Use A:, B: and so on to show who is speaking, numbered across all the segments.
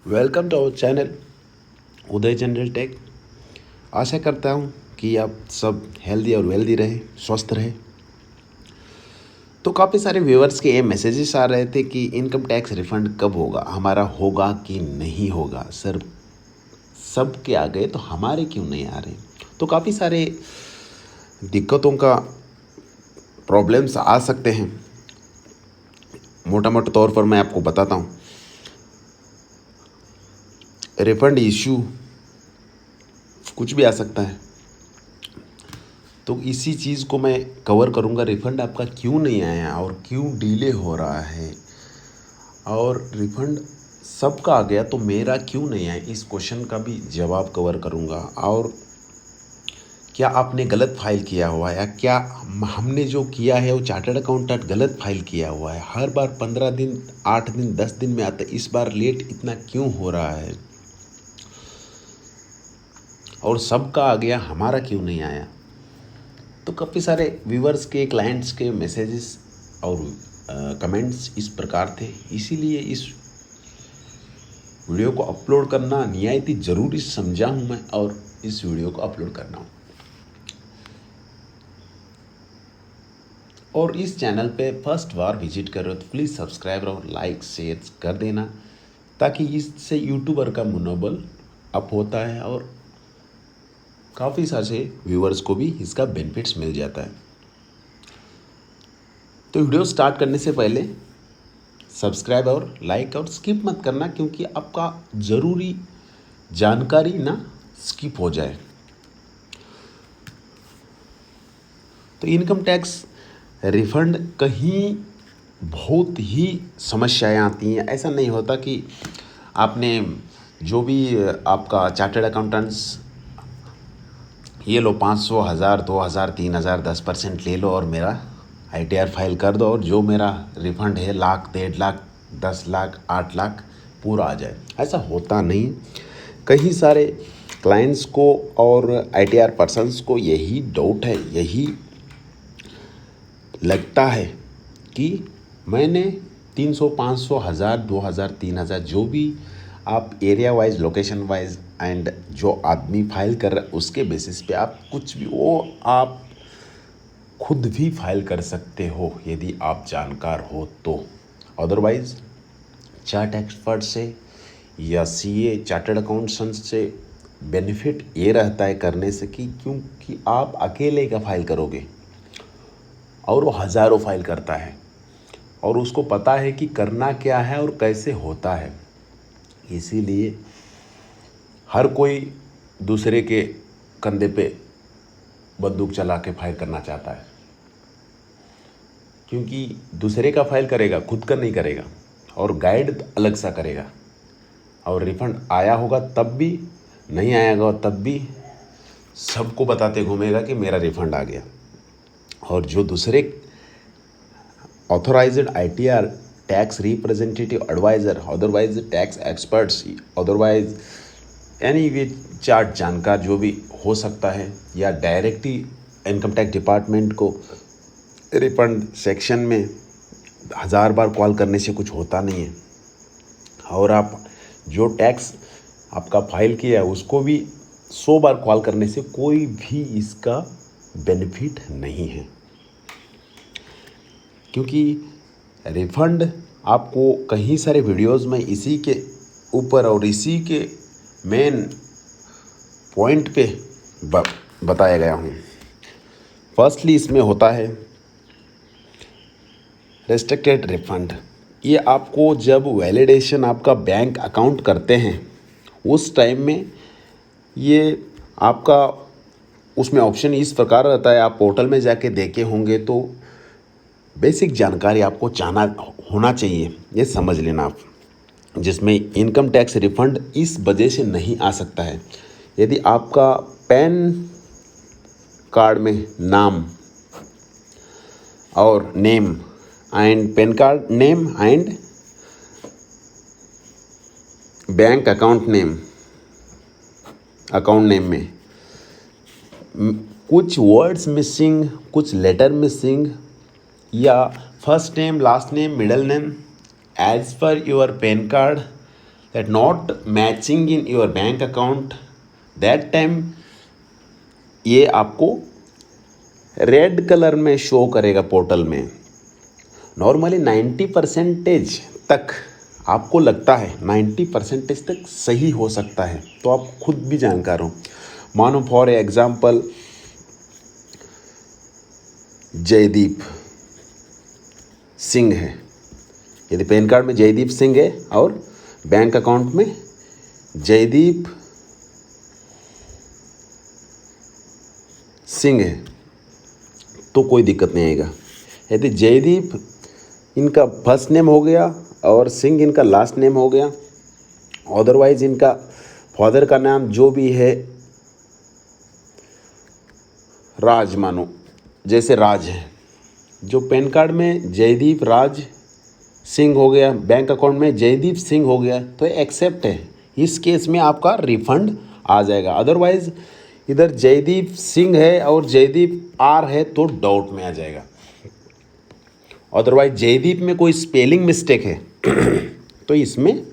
A: Welcome to our channel Uday general tech. आशा करता हूँ कि आप सब हेल्दी और वेल्दी रहे, स्वस्थ रहे। तो काफ़ी सारे व्यूअर्स के ये मैसेजेस आ रहे थे कि इनकम टैक्स रिफंड कब होगा, हमारा होगा कि नहीं होगा। सर सब के आ गए तो हमारे क्यों नहीं आ रहे। तो काफ़ी सारे दिक्कतों का प्रॉब्लम्स आ सकते हैं। मोटा मोटा तौर पर मैं आपको बताता हूँ। रिफंड इशू कुछ भी आ सकता है, तो इसी चीज़ को मैं कवर करूँगा। रिफ़ंड आपका क्यों नहीं आया और क्यों डिले हो रहा है, और रिफ़ंड सबका आ गया तो मेरा क्यों नहीं आया, इस क्वेश्चन का भी जवाब कवर करूँगा। और क्या आपने गलत फाइल किया हुआ है, या क्या हमने जो किया है वो चार्टर्ड अकाउंटेंट गलत फाइल किया हुआ है। हर बार 15 दिन, 8 दिन, 10 दिन में आता है, इस बार लेट इतना क्यों हो रहा है, और सबका आ गया हमारा क्यों नहीं आया। तो काफ़ी सारे व्यूवर्स के, क्लाइंट्स के मैसेजेस और कमेंट्स इस प्रकार थे, इसीलिए इस वीडियो को अपलोड करना निहायत ही ज़रूरी समझा हूँ मैं, और इस वीडियो को अपलोड करना हूँ। और इस चैनल पे फर्स्ट बार विजिट कर रहे हो तो प्लीज़ सब्सक्राइब और लाइक शेयर कर देना, ताकि इससे यूट्यूबर का मनोबल अप होता है और काफ़ी सारे व्यूवर्स को भी इसका बेनिफिट्स मिल जाता है। तो वीडियो स्टार्ट करने से पहले सब्सक्राइब और लाइक और स्किप मत करना, क्योंकि आपका ज़रूरी जानकारी ना स्किप हो जाए। तो इनकम टैक्स रिफंड कहीं बहुत ही समस्याएं आती हैं। ऐसा नहीं होता कि आपने जो भी आपका चार्टर्ड अकाउंटेंट्स ये लो 500, 1000, 2000, 3000, 10% ले लो और मेरा ITR फाइल कर दो, और जो मेरा रिफ़ंड है लाख, 1.5 लाख, 10 लाख, 8 लाख पूरा आ जाए। ऐसा होता नहीं। कई सारे क्लाइंट्स को और ITR पर्सन्स को यही डाउट है, यही लगता है कि मैंने 300, 500, 1000, 2000, 3000 जो भी आप area wise, location wise and जो आदमी फाइल कर रहा है उसके बेसिस पे आप कुछ भी वो आप खुद भी फाइल कर सकते हो, यदि आप जानकार हो तो। अदरवाइज चार्ट एक्सपर्ट से या CA चार्टर्ड अकाउंटेंट से बेनिफिट ये रहता है करने से कि क्योंकि आप अकेले का फाइल करोगे और वो हज़ारों फाइल करता है, और उसको पता है कि करना क्या है और कैसे होता है। इसीलिए हर कोई दूसरे के कंधे पे बंदूक चला के फाइल करना चाहता है, क्योंकि दूसरे का फाइल करेगा, खुद का नहीं करेगा, और गाइड अलग सा करेगा। और रिफंड आया होगा तब भी, नहीं आएगा तब भी सबको बताते घूमेगा कि मेरा रिफंड आ गया। और जो दूसरे authorised ITR, tax representative adviser, otherwise tax experts, otherwise यानी वे चार्ट जानकार जो भी हो सकता है, या डायरेक्टली इनकम टैक्स डिपार्टमेंट को रिफंड सेक्शन में 1000 बार कॉल करने से कुछ होता नहीं है। और आप जो टैक्स आपका फाइल किया है उसको भी 100 बार कॉल करने से कोई भी इसका बेनिफिट नहीं है, क्योंकि रिफ़ंड आपको कई सारे वीडियोस में इसी के ऊपर और इसी के मेन पॉइंट पे बताया गया हूँ। फर्स्टली इसमें होता है रेस्ट्रिक्टेड रिफ़ंड। ये आपको जब वैलिडेशन आपका बैंक अकाउंट करते हैं उस टाइम में ये आपका उसमें ऑप्शन इस प्रकार रहता है। आप पोर्टल में जाके देखे होंगे तो बेसिक जानकारी आपको जाना होना चाहिए, ये समझ लेना आप, जिसमें इनकम टैक्स रिफ़ंड इस वजह से नहीं आ सकता है यदि आपका पैन कार्ड में नाम और name and PAN card name and bank account name, account name में कुछ वर्ड्स मिसिंग, कुछ लेटर मिसिंग, या first name, last name, middle name as per your PAN card that not matching in your bank account, that time ये आपको red colour में show करेगा portal में। Normally 90% तक आपको लगता है 90% तक सही हो सकता है, तो आप खुद भी जानकार हो। मानो फॉर एग्जाम्पल जयदीप सिंह है, यदि पैन कार्ड में जयदीप सिंह है और बैंक अकाउंट में जयदीप सिंह है तो कोई दिक्कत नहीं आएगा। यदि जयदीप इनका फर्स्ट नेम हो गया और सिंह इनका लास्ट नेम हो गया, अदरवाइज इनका फादर का नाम जो भी है राज मानो, जैसे राज है, जो पैन कार्ड में जयदीप राज सिंह हो गया, बैंक अकाउंट में जयदीप सिंह हो गया, तो एक्सेप्ट है। इस केस में आपका रिफंड आ जाएगा। अदरवाइज इधर जयदीप सिंह है और जयदीप आर है तो डाउट में आ जाएगा। अदरवाइज जयदीप में कोई स्पेलिंग मिस्टेक है तो इसमें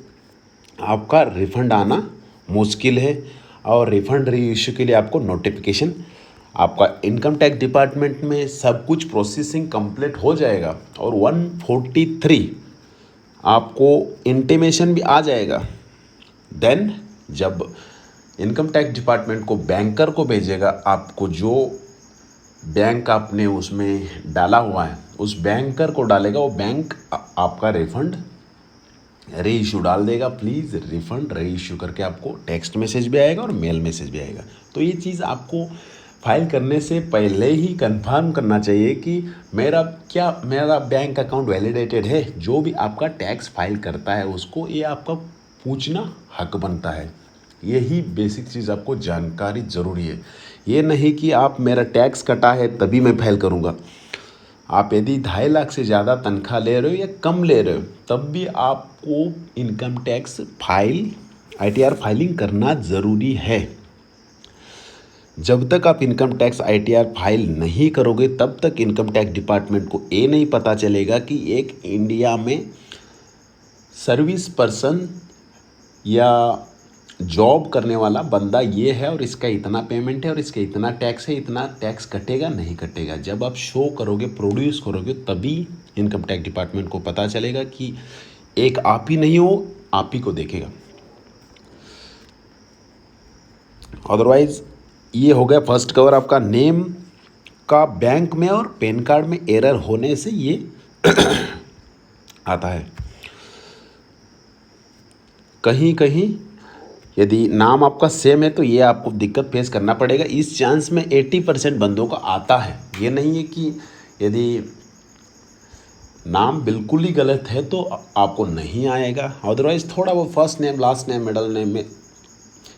A: आपका रिफंड आना मुश्किल है। और रिफंड री इश्यू के लिए आपको नोटिफिकेशन आपका इनकम टैक्स डिपार्टमेंट में सब कुछ प्रोसेसिंग कंप्लीट हो जाएगा और 143 आपको इंटीमेशन भी आ जाएगा। देन जब इनकम टैक्स डिपार्टमेंट को बैंकर को भेजेगा, आपको जो बैंक आपने उसमें डाला हुआ है उस बैंकर को डालेगा, वो बैंक आपका रिफंड री इशू डाल देगा। प्लीज़ रिफंड री इशू करके आपको टेक्स्ट मैसेज भी आएगा और मेल मैसेज भी आएगा। तो ये चीज़ आपको फाइल करने से पहले ही कंफर्म करना चाहिए कि मेरा बैंक अकाउंट वैलिडेटेड है। जो भी आपका टैक्स फाइल करता है उसको ये आपका पूछना हक बनता है। यही बेसिक चीज़ आपको जानकारी ज़रूरी है। ये नहीं कि आप मेरा टैक्स कटा है तभी मैं फाइल करूँगा। आप यदि 2.5 लाख से ज़्यादा तनख्वाह ले रहे हो या कम ले रहे हो तब भी आपको income tax file ITR filing करना ज़रूरी है। जब तक आप इनकम टैक्स ITR फाइल नहीं करोगे तब तक इनकम टैक्स डिपार्टमेंट को ये नहीं पता चलेगा कि एक इंडिया में सर्विस पर्सन या जॉब करने वाला बंदा ये है और इसका इतना पेमेंट है और इसका इतना टैक्स है, इतना टैक्स कटेगा नहीं कटेगा। जब आप शो करोगे, प्रोड्यूस करोगे, तभी इनकम टैक्स डिपार्टमेंट को पता चलेगा कि एक आप ही नहीं हो, आप ही को देखेगा। अदरवाइज ये हो गया फर्स्ट कवर आपका नेम का बैंक में और पैन कार्ड में एरर होने से ये आता है। कहीं कहीं यदि नाम आपका सेम है तो ये आपको दिक्कत फेस करना पड़ेगा। इस चांस में 80% बंदों को आता है। ये नहीं है कि यदि नाम बिल्कुल ही गलत है तो आपको नहीं आएगा। अदरवाइज थोड़ा वो first name last name middle name में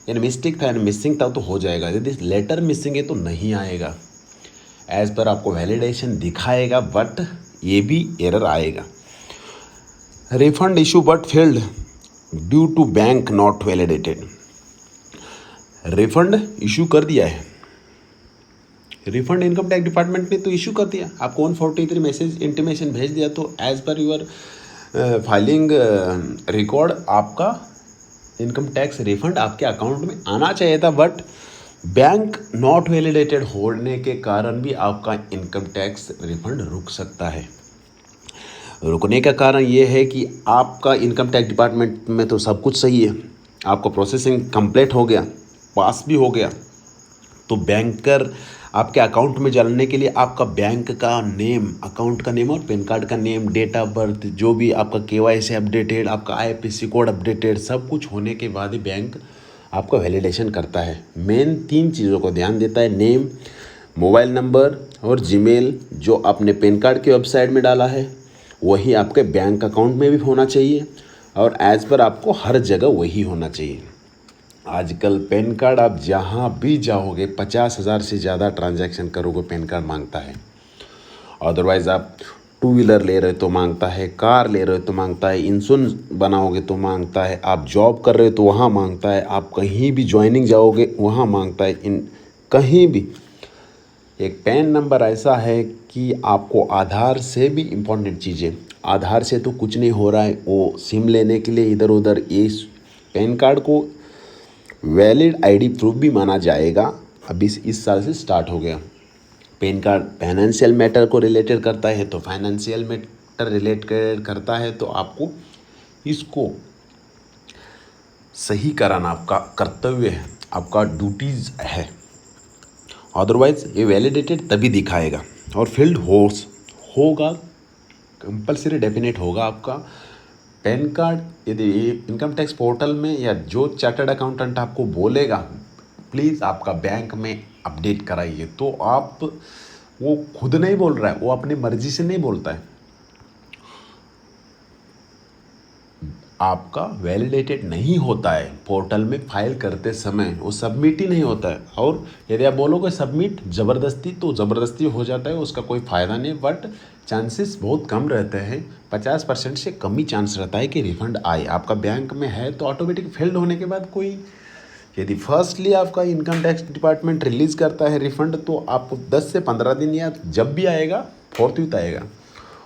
A: यानी मिस्टेक था यानी मिसिंग था तो हो जाएगा। यदि लेटर मिसिंग है तो नहीं आएगा। एज पर आपको वैलिडेशन दिखाएगा बट ये भी एरर आएगा। Refund issue but failed due to bank not validated. Refund issue कर दिया है, रिफंड इनकम टैक्स डिपार्टमेंट ने तो इशू कर दिया, आपको 143 मैसेज इंटीमेशन भेज दिया। तो as per your filing record आपका इनकम टैक्स रिफंड आपके अकाउंट में आना चाहिए था। बट बैंक नॉट वैलिडेटेड होने के कारण भी आपका इनकम टैक्स रिफंड रुक सकता है। रुकने का कारण ये है कि आपका इनकम टैक्स डिपार्टमेंट में तो सब कुछ सही है, आपका प्रोसेसिंग कंप्लीट हो गया, पास भी हो गया, तो बैंकर आपके अकाउंट में डालने के लिए आपका बैंक का नेम, अकाउंट का नेम और पैन कार्ड का नेम, डेट ऑफ बर्थ, जो भी आपका KYC अपडेटेड, आपका IFSC कोड अपडेटेड, सब कुछ होने के बाद ही बैंक आपका वैलिडेशन करता है। मेन 3 चीज़ों को ध्यान देता है, नेम, मोबाइल नंबर और जीमेल। जो आपने पैन कार्ड की वेबसाइट में डाला है वही आपके बैंक अकाउंट में भी होना चाहिए और एज पर आपको हर जगह वही होना चाहिए। आजकल पैन कार्ड आप जहाँ भी जाओगे 50,000 से ज़्यादा ट्रांजैक्शन करोगे पैन कार्ड मांगता है। अदरवाइज़ आप 2 व्हीलर ले रहे हो तो मांगता है, कार ले रहे हो तो मांगता है, इंश्योरेंस बनाओगे तो मांगता है, आप जॉब कर रहे हो तो वहाँ मांगता है, आप कहीं भी ज्वाइनिंग जाओगे वहाँ मांगता है। कहीं भी एक पैन नंबर ऐसा है कि आपको आधार से भी इम्पोर्टेंट चीज़ें, आधार से तो कुछ नहीं हो रहा है, वो सिम लेने के लिए इधर उधर ये पैन कार्ड को वैलिड आईडी प्रूफ भी माना जाएगा। अभी इस साल से स्टार्ट हो गया। पैन कार्ड फाइनेंशियल मैटर को रिलेटेड करता है तो फाइनेंशियल मैटर रिलेटेड करता है तो आपको इसको सही कराना आपका कर्तव्य है, आपका ड्यूटीज़ है। अदरवाइज़ ये वैलिडेटेड तभी दिखाएगा और फील्ड होगा, कंपलसरी डेफिनेट होगा आपका पैन कार्ड। यदि इनकम टैक्स पोर्टल में या जो चार्टर्ड अकाउंटेंट आपको बोलेगा प्लीज़ आपका बैंक में अपडेट कराइए, तो आप वो खुद नहीं बोल रहा है, वो अपनी मर्जी से नहीं बोलता है, आपका वैलिडेटेड नहीं होता है पोर्टल में फाइल करते समय, वो सबमिट ही नहीं होता है। और यदि आप बोलोगे सबमिट ज़बरदस्ती, तो ज़बरदस्ती हो जाता है, उसका कोई फ़ायदा नहीं। बट चांसेस बहुत कम रहते हैं, 50% से कम ही चांस रहता है कि रिफ़ंड आए। आपका बैंक में है तो ऑटोमेटिक फील्ड होने के बाद कोई, यदि फर्स्टली आपका इनकम टैक्स डिपार्टमेंट रिलीज़ करता है रिफ़ंड, तो आपको 10 से 15 दिन या जब भी आएगा फोर्थ आएगा।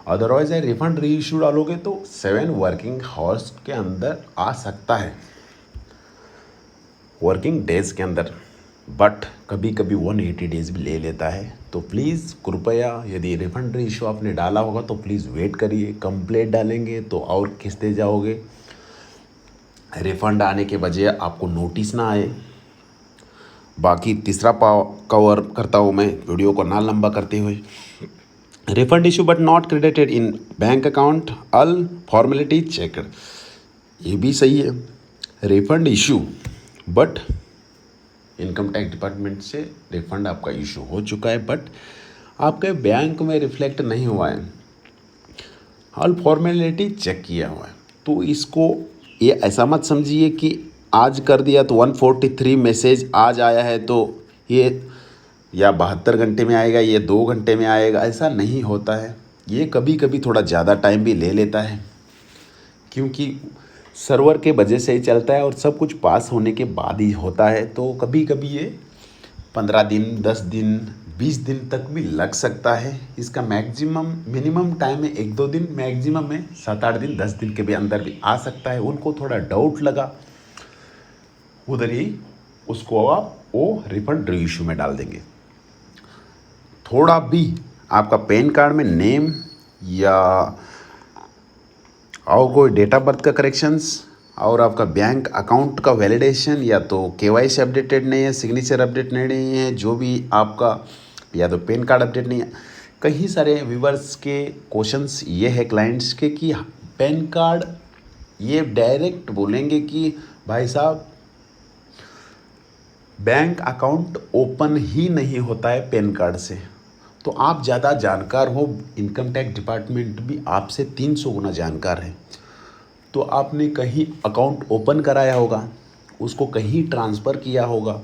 A: अदरवाइज रिफ़ंड री इशू डालोगे तो 7 वर्किंग आवर्स के अंदर आ सकता है, वर्किंग डेज़ के अंदर। बट कभी कभी 180 डेज़ भी ले लेता है। तो प्लीज़ कृपया, यदि रिफ़ंड री इशू आपने डाला होगा तो प्लीज़ वेट करिए। कंप्लेंट डालेंगे तो और खिंचते जाओगे, रिफ़ंड आने के बजाय आपको नोटिस ना आए। बाकी तीसरा कवर करता हूँ मैं वीडियो को ना लंबा करते हुए। Refund issue but not credited in bank account, all formality checked. ये भी सही है, refund issue but income tax department से रिफंड आपका इशू हो चुका है बट आपके बैंक में रिफ्लेक्ट नहीं हुआ है, ऑल फॉर्मेलिटी चेक किया हुआ है। तो इसको ये ऐसा मत समझिए कि आज कर दिया तो 143 मैसेज आज आया है तो ये या 72 घंटे में आएगा, ये 2 घंटे में आएगा, ऐसा नहीं होता है। ये कभी कभी थोड़ा ज़्यादा टाइम भी ले लेता है क्योंकि सर्वर के वजह से ही चलता है और सब कुछ पास होने के बाद ही होता है। तो कभी कभी ये 15 दिन, 10 दिन, 20 दिन तक भी लग सकता है। इसका मिनिमम टाइम है 1-2 दिन, मैक्सिमम है 7-8 दिन, 10 दिन के भी अंदर भी आ सकता है। उनको थोड़ा डाउट लगा उधर ही उसको आप वो रिफंड री इशू में डाल देंगे। थोड़ा भी आपका पैन कार्ड में नेम या और कोई डेट ऑफ बर्थ का करेक्शंस और आपका बैंक अकाउंट का वैलिडेशन या तो केवाईसी अपडेटेड नहीं है, सिग्नेचर अपडेट नहीं है, जो भी आपका या तो पैन कार्ड अपडेट नहीं है। कई सारे व्यूवर्स के क्वेश्चंस ये है क्लाइंट्स के कि पैन कार्ड, ये डायरेक्ट बोलेंगे कि भाई साहब बैंक अकाउंट ओपन ही नहीं होता है पैन कार्ड से। तो आप ज़्यादा जानकार हो, इनकम टैक्स डिपार्टमेंट भी आपसे 300 गुना जानकार है। तो आपने कहीं अकाउंट ओपन कराया होगा, उसको कहीं ट्रांसफ़र किया होगा,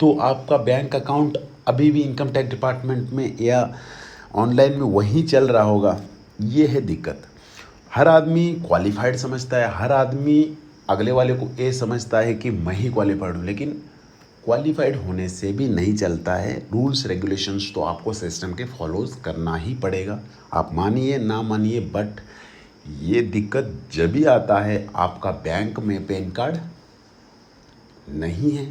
A: तो आपका बैंक अकाउंट अभी भी इनकम टैक्स डिपार्टमेंट में या ऑनलाइन में वहीं चल रहा होगा। ये है दिक्कत। हर आदमी क्वालिफाइड समझता है, हर आदमी अगले वाले को ये समझता है कि मैं ही क्वालिफाइड हूँ, लेकिन क्वालिफाइड होने से भी नहीं चलता है। रूल्स रेगुलेशंस तो आपको सिस्टम के फॉलोज करना ही पड़ेगा, आप मानिए ना मानिए। बट ये दिक्कत जब भी आता है आपका बैंक में पैन कार्ड नहीं है,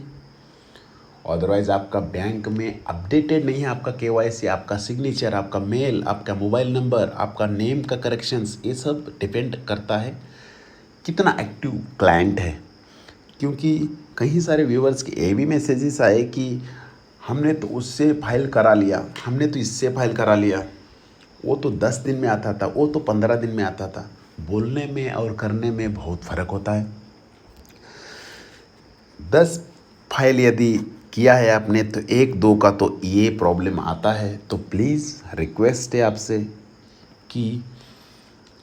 A: अदरवाइज़ आपका बैंक में अपडेटेड नहीं है, आपका केवाईसी, आपका सिग्नेचर, आपका मेल, आपका मोबाइल नंबर, आपका नेम का करेक्शंस, ये सब डिपेंड करता है कितना एक्टिव क्लाइंट है। क्योंकि कई सारे व्यूवर्स के ये भी मैसेजेस आए कि हमने तो उससे फाइल करा लिया, हमने तो इससे फाइल करा लिया, वो तो 10 दिन में आता था, वो तो 15 दिन में आता था। बोलने में और करने में बहुत फ़र्क होता है। 10 फाइल यदि किया है आपने तो 1-2 का तो ये प्रॉब्लम आता है। तो प्लीज़ रिक्वेस्ट है आपसे कि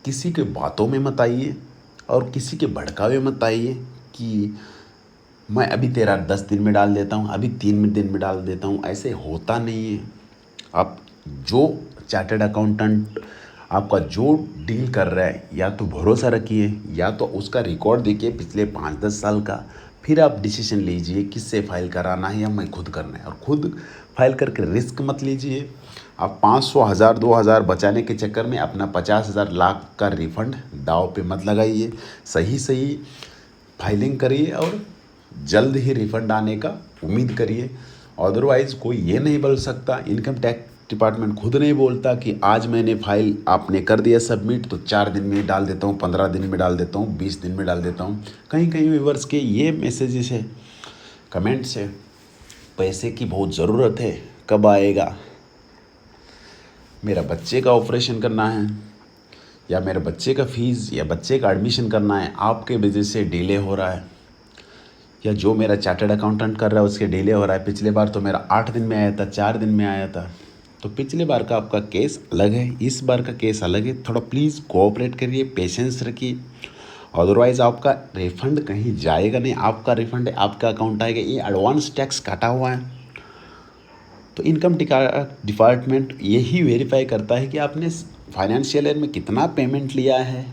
A: किसी के बातों में मत आइए और किसी के भड़कावे मत आइए कि मैं अभी तेरा 10 दिन में डाल देता हूँ, अभी 3 दिन में डाल देता हूँ। ऐसे होता नहीं है। आप जो चार्टर्ड अकाउंटेंट आपका जो डील कर रहा है, या तो भरोसा रखिए या तो उसका रिकॉर्ड देखिए पिछले 5-10 साल का, फिर आप डिसीजन लीजिए किससे फाइल कराना है या मैं खुद करना है। और खुद फाइल करके रिस्क मत लीजिए। आप 500, 1000, 2000 बचाने के चक्कर में अपना 50,000 लाख का रिफंड दाव पे मत लगाइए। सही फाइलिंग करिए और जल्द ही रिफंड आने का उम्मीद करिए। अदरवाइज़ कोई ये नहीं बोल सकता, इनकम टैक्स डिपार्टमेंट खुद नहीं बोलता कि आज मैंने फाइल आपने कर दिया सबमिट तो 4 दिन में डाल देता हूँ, 15 दिन में डाल देता हूँ, 20 दिन में डाल देता हूँ। कहीं कहीं व्यूअर्स के ये मैसेजेस है, कमेंट्स है, पैसे की बहुत ज़रूरत है, कब आएगा, मेरा बच्चे का ऑपरेशन करना है, या मेरे बच्चे का फ़ीस या बच्चे का एडमिशन करना है, आपके वजह से डिले हो रहा है, या जो मेरा चार्टर्ड अकाउंटेंट कर रहा है उसके डिले हो रहा है। पिछले बार तो मेरा 8 दिन में आया था, 4 दिन में आया था। तो पिछले बार का आपका केस अलग है, इस बार का केस अलग है। थोड़ा प्लीज़ कोऑपरेट करिए, पेशेंस रखिए, अदरवाइज़ आपका रिफ़ंड कहीं जाएगा नहीं। आपका रिफ़ंड आपका अकाउंट आएगा। ये एडवांस टैक्स काटा हुआ है, तो इनकम डिपार्टमेंट यही वेरीफाई करता है कि आपने फाइनेंशियल ईयर में कितना पेमेंट लिया है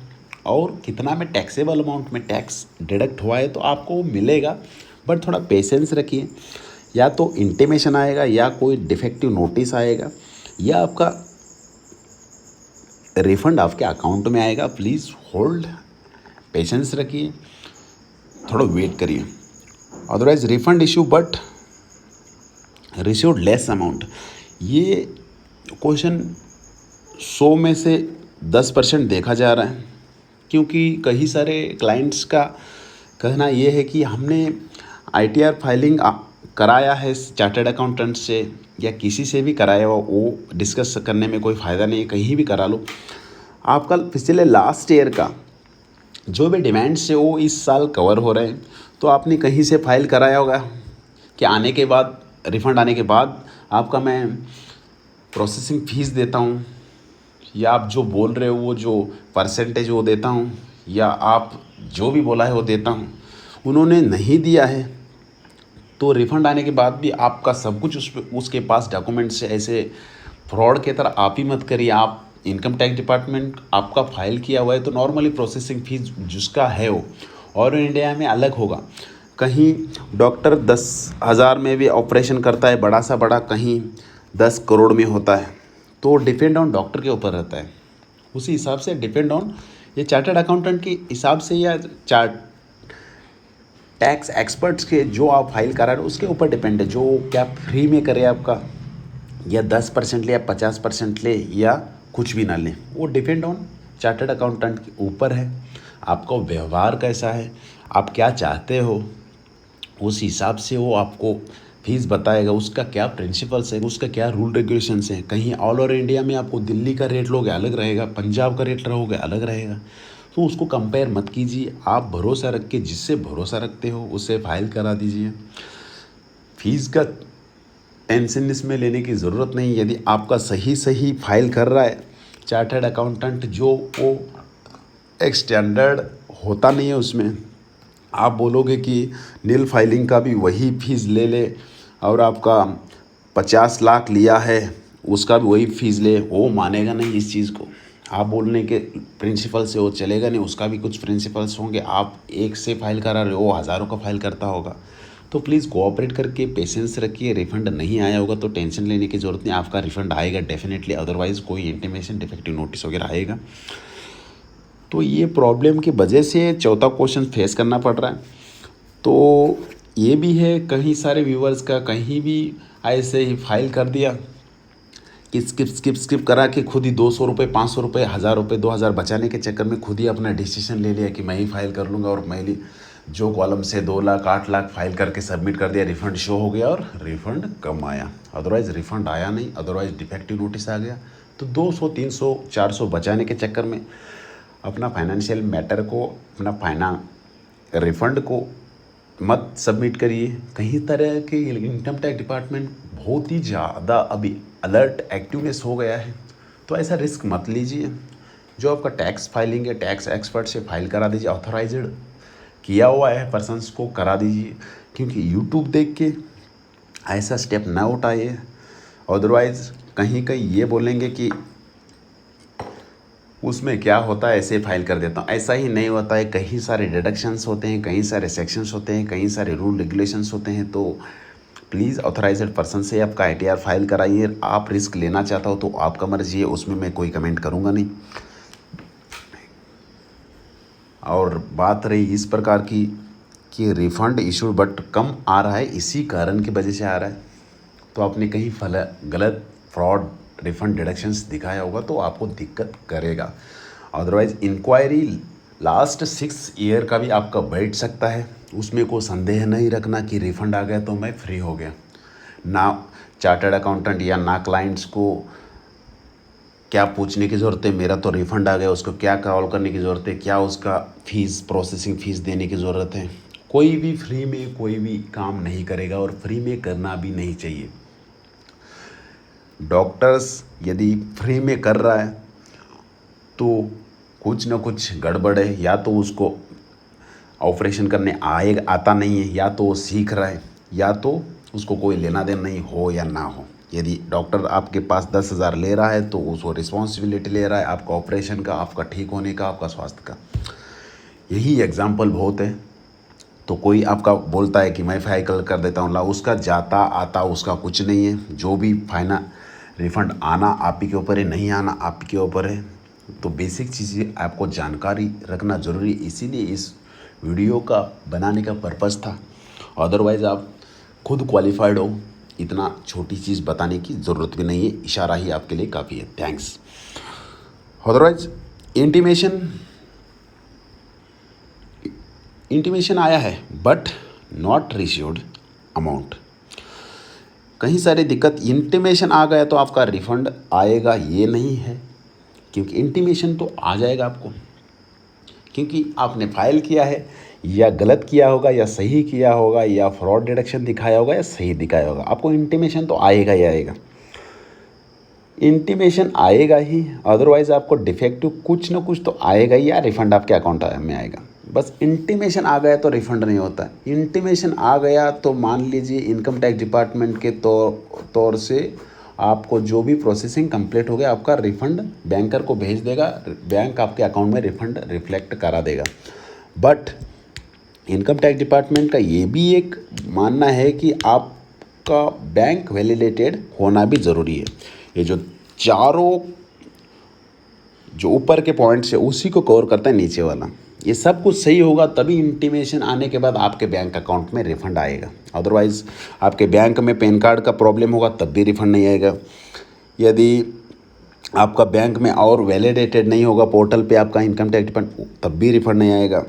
A: और कितना में टैक्सेबल अमाउंट में टैक्स डिडक्ट हुआ है, तो आपको वो मिलेगा। बट थोड़ा पेशेंस रखिए, या तो इंटीमेशन आएगा, या कोई डिफेक्टिव नोटिस आएगा, या आपका रिफ़ंड आपके अकाउंट में आएगा। प्लीज़ होल्ड, पेशेंस रखिए, थोड़ा वेट करिए। Otherwise refund issue but received less amount, ये क्वेश्चन 100 में से 10% देखा जा रहा है, क्योंकि कई सारे क्लाइंट्स का कहना ये है कि हमने ITR फाइलिंग कराया है चार्टर्ड अकाउंटेंट से या किसी से भी कराया हो, वो डिस्कस करने में कोई फ़ायदा नहीं है, कहीं भी करा लो। आपका पिछले लास्ट ईयर का जो भी डिमांड्स है वो इस साल कवर हो रहे हैं। तो आपने कहीं से फाइल कराया होगा कि आने के बाद, रिफ़ंड आने के बाद आपका मैं प्रोसेसिंग फ़ीस देता हूँ, या आप जो बोल रहे हो वो जो परसेंटेज वो देता हूँ, या आप जो भी बोला है वो देता हूँ, उन्होंने नहीं दिया है। तो रिफ़ंड आने के बाद भी आपका सब कुछ उसके पास डॉक्यूमेंट्स है। ऐसे फ्रॉड की तरह आप ही मत करिए। आप इनकम टैक्स डिपार्टमेंट आपका फाइल किया हुआ है तो नॉर्मली प्रोसेसिंग फ़ीस जिसका है वो, और इंडिया में अलग होगा। कहीं डॉक्टर 10,000 में भी ऑपरेशन करता है बड़ा सा बड़ा, कहीं 10 करोड़ में होता है। तो डिपेंड ऑन डॉक्टर के ऊपर रहता है, उसी हिसाब से डिपेंड ऑन ये चार्टर्ड अकाउंटेंट के हिसाब से, या टैक्स एक्सपर्ट्स के जो आप फाइल करा रहे हो उसके ऊपर डिपेंड है। जो क्या फ्री में करे आपका, या 10% ले या 50% ले या कुछ भी ना ले, वो डिपेंड ऑन चार्टर्ड अकाउंटेंट के ऊपर है। आपका व्यवहार कैसा है, आप क्या चाहते हो, उस हिसाब से वो आपको फीस बताएगा। उसका क्या प्रिंसिपल्स है, उसका क्या रूल रेगुलेशंस हैं। कहीं ऑल ओवर इंडिया में आपको दिल्ली का रेट लोगे अलग रहेगा, पंजाब का रेट रहोगे अलग रहेगा। तो उसको कंपेयर मत कीजिए। आप भरोसा रख के, जिससे भरोसा रखते हो उससे फाइल करा दीजिए। फीस का टेंशन इसमें लेने की ज़रूरत नहीं। यदि आपका सही फाइल कर रहा है चार्टर्ड अकाउंटेंट, जो वो एक स्टैंडर्ड होता नहीं है उसमें, आप बोलोगे कि नील फाइलिंग का भी वही फीस ले ले, और आपका 50 लाख लिया है उसका भी वही फीस ले, वो मानेगा नहीं इस चीज़ को। आप बोलने के प्रिंसिपल से वो चलेगा नहीं, उसका भी कुछ प्रिंसिपल्स होंगे। आप एक से फाइल करा रहे हो, वो हज़ारों का फाइल करता होगा। तो प्लीज़ कोऑपरेट करके पेशेंस रखिए। रिफ़ंड नहीं आया होगा तो टेंशन लेने की ज़रूरत नहीं, आपका रिफ़ंड आएगा डेफिनेटली। अदरवाइज़ कोई इंटीमेशन, डिफेक्टिव नोटिस वगैरह आएगा। तो ये प्रॉब्लम की वजह से चौथा क्वेश्चन फेस करना पड़ रहा है। तो ये भी है कहीं सारे व्यूवर्स का, कहीं भी ऐसे ही फाइल कर दिया कि स्किप करा के खुद ही 200 रुपये, 500 रुपये, 1000 रुपये, 2000 बचाने के चक्कर में खुद ही अपना डिसीजन ले लिया कि मैं ही फाइल कर लूँगा, और मैं ही जो कॉलम से 2 लाख 8 लाख फाइल करके सबमिट कर दिया, रिफ़ंड शो हो गया और रिफ़ंड कम आया। अदरवाइज़ रिफ़ंड आया नहीं, अदरवाइज़ डिफेक्टिव नोटिस आ गया। तो 200, 300, 400 बचाने के चक्कर में अपना फाइनेंशियल मैटर को, अपना रिफ़ंड को मत सबमिट करिए। कहीं तरह के इनकम टैक्स डिपार्टमेंट बहुत ही ज़्यादा अभी अलर्ट, एक्टिवनेस हो गया है। तो ऐसा रिस्क मत लीजिए। जो आपका टैक्स फाइलिंग है, टैक्स एक्सपर्ट से फाइल करा दीजिए, ऑथराइज्ड किया हुआ है पर्सन्स को करा दीजिए। क्योंकि यूट्यूब देख के ऐसा स्टेप ना उठाइए, अदरवाइज़ कहीं ये बोलेंगे कि उसमें क्या होता है ऐसे फाइल कर देता हूँ। ऐसा ही नहीं होता है, कई सारे डिडक्शंस होते हैं, कई सारे सेक्शंस होते हैं, कई सारे रूल रेगुलेशंस होते हैं। तो प्लीज़ ऑथराइज्ड पर्सन से आपका ITR फाइल कराइए। आप रिस्क लेना चाहता हो तो आपका मर्जी है, उसमें मैं कोई कमेंट करूँगा नहीं। और बात रही इस प्रकार की कि रिफ़ंड इशू बट कम आ रहा है, इसी कारण की वजह से आ रहा है। तो आपने कहीं गलत फ्रॉड रिफ़ंड डिडक्शंस दिखाया होगा तो आपको दिक्कत करेगा। अदरवाइज़ इंक्वायरी लास्ट 6 ईयर का भी आपका बैठ सकता है, उसमें कोई संदेह नहीं रखना कि रिफ़ंड आ गया तो मैं फ्री हो गया। ना चार्टर्ड अकाउंटेंट या ना क्लाइंट्स को क्या पूछने की ज़रूरत है, मेरा तो रिफ़ंड आ गया, उसको क्या कॉल करने की ज़रूरत है, क्या उसका फ़ीस प्रोसेसिंग फ़ीस देने की ज़रूरत है। कोई भी फ्री में कोई भी काम नहीं करेगा और फ्री में करना भी नहीं चाहिए। डॉक्टर्स यदि फ्री में कर रहा है तो कुछ ना कुछ गड़बड़ है, या तो उसको ऑपरेशन करने आता नहीं है, या तो वो सीख रहा है, या तो उसको कोई लेना देना नहीं हो या ना हो। यदि डॉक्टर आपके पास 10,000 ले रहा है तो उसको रिस्पॉन्सिबिलिटी ले रहा है आपका ऑपरेशन का, आपका ठीक होने का, आपका स्वास्थ्य का। यही एग्जाम्पल बहुत है। तो कोई आपका बोलता है कि मैं फाइल कर देता हूँ, ला उसका जाता आता उसका कुछ नहीं है। जो भी फाइनल रिफ़ंड आना आप ही के ऊपर है, नहीं आना आप ही के ऊपर है। तो बेसिक चीज़ें आपको जानकारी रखना ज़रूरी, इसीलिए इस वीडियो का बनाने का पर्पज़ था। अदरवाइज़ आप खुद क्वालिफाइड हो, इतना छोटी चीज़ बताने की ज़रूरत भी नहीं है, इशारा ही आपके लिए काफ़ी है। थैंक्स। अदरवाइज़ इंटीमेशन आया है बट नॉट रिसीव्ड अमाउंट। कहीं सारी दिक्कत, इंटीमेशन आ गया तो आपका रिफ़ंड आएगा ये नहीं है, क्योंकि इंटीमेशन तो आ जाएगा आपको, क्योंकि आपने फाइल किया है, या गलत किया होगा या सही किया होगा, या फ्रॉड डिडक्शन दिखाया होगा या सही दिखाया होगा, आपको इंटीमेशन तो आएगा ही आएगा। इंटीमेशन आएगा ही, अदरवाइज़ आपको डिफेक्टिव कुछ ना कुछ तो आएगा ही, या रिफ़ंड आपके अकाउंट में आएगा। बस इंटीमेशन आ गया तो रिफ़ंड नहीं होता। इंटीमेशन आ गया तो मान लीजिए इनकम टैक्स डिपार्टमेंट के तौर से आपको जो भी प्रोसेसिंग कंप्लीट हो गया, आपका रिफ़ंड बैंकर को भेज देगा, बैंक आपके अकाउंट में रिफ़ंड रिफ्लेक्ट करा देगा। बट इनकम टैक्स डिपार्टमेंट का ये भी एक मानना है कि आपका बैंक वैलिडेटेड होना भी ज़रूरी है। ये जो चारों जो ऊपर के पॉइंट्स है उसी को कवर करता है नीचे वाला। ये सब कुछ सही होगा तभी इंटीमेशन आने के बाद आपके बैंक अकाउंट में रिफ़ंड आएगा। अदरवाइज़ आपके बैंक में पैन कार्ड का प्रॉब्लम होगा तब भी रिफ़ंड नहीं आएगा। यदि आपका बैंक में और वैलिडेटेड नहीं होगा पोर्टल पे आपका इनकम टैक्स डिपार्टमेंट, तब भी रिफ़ंड नहीं आएगा।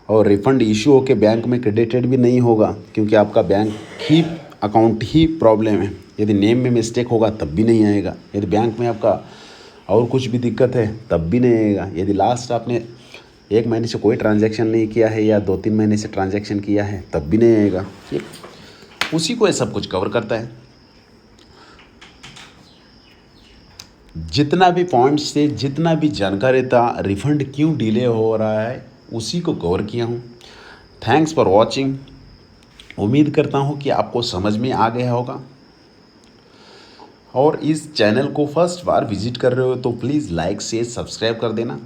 A: और रिफ़ंड इशू होकर बैंक में क्रेडिटेड भी नहीं होगा, क्योंकि आपका बैंक ही अकाउंट ही प्रॉब्लम है। यदि नेम में मिस्टेक होगा तब भी नहीं आएगा। यदि बैंक में आपका और कुछ भी दिक्कत है तब भी नहीं आएगा। यदि लास्ट आपने 1 महीने से कोई ट्रांजैक्शन नहीं किया है या 2-3 महीने से ट्रांजैक्शन किया है तब भी नहीं आएगा। ठीक, उसी को ये सब कुछ कवर करता है। जितना भी पॉइंट्स से जितना भी जानकारी था रिफ़ंड क्यों डिले हो रहा है उसी को कवर किया हूँ। Thanks for watching. उम्मीद करता हूँ कि आपको समझ में आ गया होगा। और इस चैनल को फर्स्ट बार विजिट कर रहे हो तो प्लीज़ लाइक शेयर सब्सक्राइब कर देना,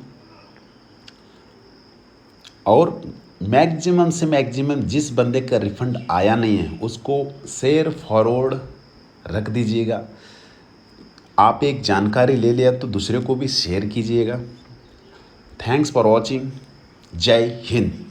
A: और मैक्सिमम से मैक्सिमम जिस बंदे का रिफ़ंड आया नहीं है उसको शेयर फॉरवर्ड रख दीजिएगा। आप एक जानकारी ले लिया तो दूसरे को भी शेयर कीजिएगा। Thanks for watching. जय हिंद।